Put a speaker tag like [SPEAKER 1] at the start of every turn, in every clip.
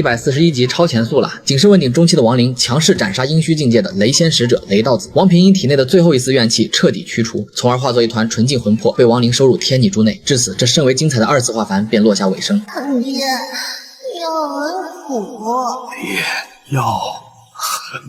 [SPEAKER 1] 141集超前速了。警示问鼎中期的亡灵强势斩杀阴虚境界的雷仙使者雷道子，王平因体内的最后一丝怨气彻底驱除，从而化作一团纯净魂魄，被亡灵收入天拟珠内。至此，这甚为精彩的2次化凡便落下尾声。
[SPEAKER 2] 爹，药很苦。
[SPEAKER 3] 爹，药很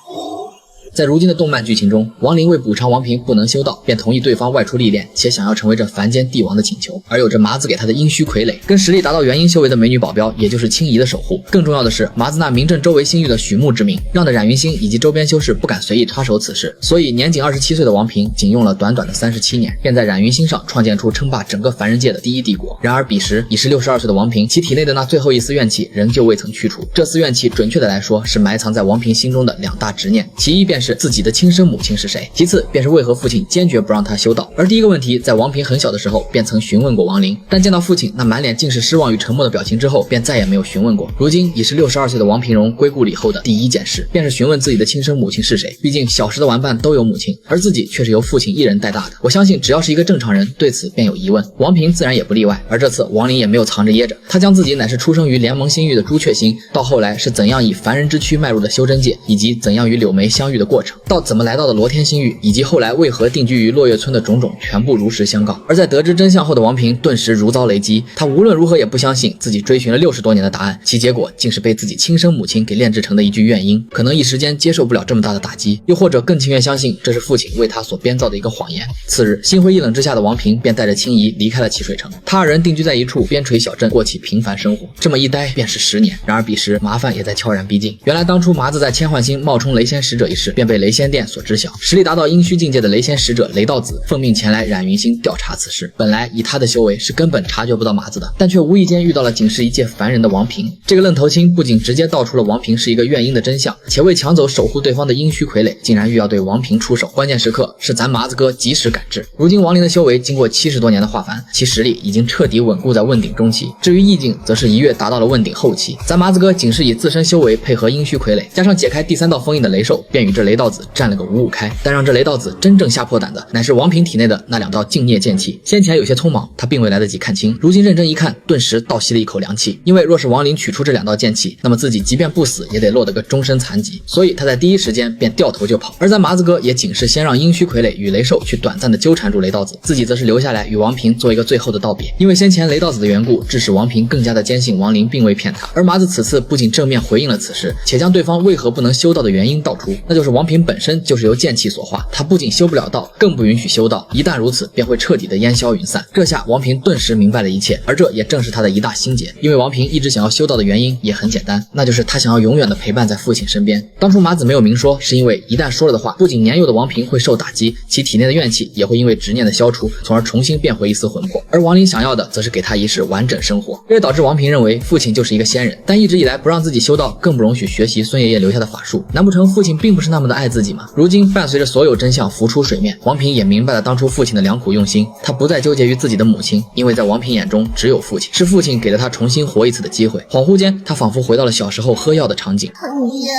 [SPEAKER 3] 苦。
[SPEAKER 1] 在如今的动漫剧情中，亡灵为补偿王平不能修道，便同意对方外出历练，且想要成为这凡间帝王的请求。而有着麻子给他的阴虚傀儡，跟实力达到元婴修为的美女保镖，也就是青怡的守护。更重要的是，麻子那名震周围星域的许慕之名，让的冉云星以及周边修士不敢随意插手此事。所以年仅27岁的王平，仅用了短短的37年，便在冉云星上创建出称霸整个凡人界的第一帝国。然而彼时已是62岁的王平，其体内的那最后一丝怨气仍旧未曾去除。这丝怨气，准确的来说，是埋藏在王平心中的2大执念，其一便是自己的亲生母亲是谁，其次便是为何父亲坚决不让他修道。而第一个问题，在王平很小的时候便曾询问过亡灵，但见到父亲那满脸尽是失望与沉默的表情之后，便再也没有询问过。如今已是62岁的王平荣归故里后的第一件事，便是询问自己的亲生母亲是谁。毕竟小时的玩伴都有母亲，而自己却是由父亲一人带大的。我相信只要是一个正常人，对此便有疑问，王平自然也不例外。而这次亡灵也没有藏着掖着，他将自己乃是出生于联盟星域的朱雀星，到后来是怎样以凡人之躯迈入的修真界，以及怎样与柳眉相遇的过程，到怎么来到的罗天星域，以及后来为何定居于落月村的种种，全部如实相告。而在得知真相后的王平顿时如遭雷击，他无论如何也不相信自己追寻了60多年的答案，其结果竟是被自己亲生母亲给炼制成的一具怨婴。可能一时间接受不了这么大的打击，又或者更情愿相信这是父亲为他所编造的一个谎言。次日，心灰意冷之下的王平便带着青怡离开了汽水城，他2人定居在一处边陲小镇，过起平凡生活。这么一待便是10年。然而彼时麻烦也在悄然逼近。原来当初麻子在千幻星冒充雷仙使者一事，便被雷仙殿所知晓。实力达到阴虚境界的雷仙使者雷道子奉命前来冉云星调查此事。本来以他的修为是根本察觉不到麻子的，但却无意间遇到了仅是一介凡人的王平。这个愣头青不仅直接道出了王平是一个怨婴的真相，且为抢走守护对方的阴虚傀儡，竟然欲要对王平出手。关键时刻是咱麻子哥及时赶制。如今亡灵的修为经过70多年的化凡，其实力已经彻底稳固在问鼎中期，至于意境则是一跃达到了问鼎后期。咱麻子哥仅是以自身修为配合阴虚傀儡，加上解开第3道封印的雷兽，便与这雷道子战了个五五开。但让这雷道子真正吓破胆的，乃是王平体内的那2道净孽剑气。先前有些匆忙，他并未来得及看清，如今认真一看，顿时倒吸了一口凉气。因为若是亡灵取出这2道剑气，那么自己即便不死也得落得个终身残疾，所以他在第一时间便掉头就跑。而咱麻子哥也仅是先让阴虚傀儡与雷兽去短暂的纠缠住雷道子，自己则是留下来与王平做一个最后的道别。因为先前雷道子的缘故，致使王平更加的坚信亡灵并未骗他。而麻子此次不仅正面回应了此事，且将对方为何不能修道的原因道出，那就是王平本身就是由剑气所化，他不仅修不了道，更不允许修道，一旦如此便会彻底的烟消云散。这下王平顿时明白了一切，而这也正是他的一大心结。因为王平一直想要修道的原因也很简单，那就是他想要永远的陪伴在父亲身边。当初麻子没有明说，是因为一旦说了的话，不仅年幼的王平会受打击，其体内的怨气也会因为执念的消除，从而重新变回一丝魂魄。而亡灵想要的则是给他一世完整生活。这也导致王平认为父亲就是一个仙人，但一直以来不让自己修道，更不容许学习孙爷爷留下的法术。难不成父亲并不是那么的爱自己吗？如今伴随着所有真相浮出水面，王平也明白了当初父亲的良苦用心，他不再纠结于自己的母亲，因为在王平眼中只有父亲，是父亲给了他重新活一次的机会。恍惚间，他仿佛回到了小时候喝药的场景。
[SPEAKER 2] 爹，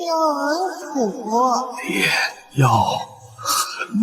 [SPEAKER 2] 药很苦。
[SPEAKER 3] 爹，药很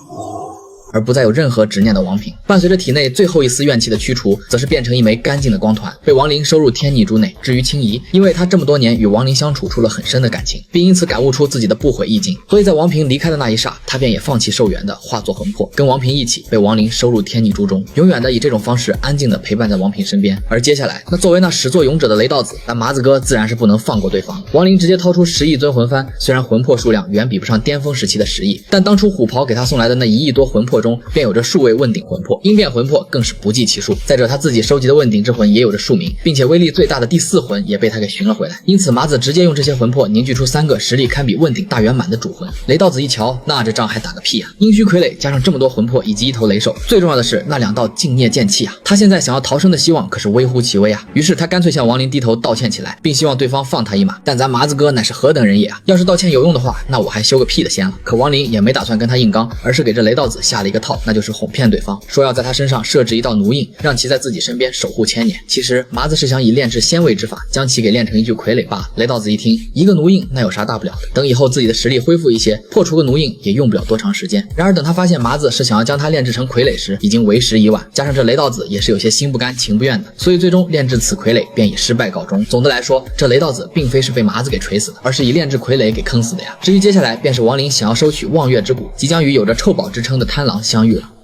[SPEAKER 3] 苦。
[SPEAKER 1] 而不再有任何执念的王平，伴随着体内最后一丝怨气的驱除，则是变成一枚干净的光团，被亡灵收入天拟珠内。至于青怡，因为他这么多年与亡灵相处出了很深的感情，并因此感悟出自己的不悔意境，所以在王平离开的那一刹，他便也放弃寿元的化作魂魄，跟王平一起被亡灵收入天拟珠中，永远的以这种方式安静的陪伴在王平身边。而接下来，那作为那始作俑者的雷道子，那麻子哥自然是不能放过对方。亡灵直接掏出10亿尊魂幡，虽然魂魄数量远比不上巅峰时期的10亿，但当初虎袍给他送来的那1亿多魂魄中，便有着数位问鼎魂魄，应变魂魄更是不计其数。再者他自己收集的问鼎之魂也有着数名，并且威力最大的第4魂也被他给寻了回来。因此麻子直接用这些魂魄凝聚出3个实力堪比问鼎大圆满的主魂。雷道子一瞧，那这仗还打个屁啊！阴虚傀儡加上这么多魂魄以及一头雷兽，最重要的是那2道净孽剑气啊！他现在想要逃生的希望可是微乎其微啊！于是他干脆向亡灵低头道歉起来，并希望对方放他一马。但咱麻子哥乃是何等人也啊！要是道歉有用的话，那我还修个屁的仙了。可亡灵也没打算跟他硬刚，而是给这雷道子下了一个套，那就是哄骗对方，说要在他身上设置一道奴印，让其在自己身边守护千年。其实麻子是想以炼制仙位之法，将其给炼成一具傀儡罢了。雷道子一听，一个奴印那有啥大不了的，等以后自己的实力恢复一些，破除个奴印也用不了多长时间。然而等他发现麻子是想要将他炼制成傀儡时，已经为时已晚，加上这雷道子也是有些心不甘情不愿的，所以最终炼制此傀儡便以失败告终。总的来说，这雷道子并非是被麻子给锤死的，而是以炼制傀儡给坑死的呀。至于接下来便是王林想要收取望月之骨，即将与有着臭宝之称的贪狼相遇了。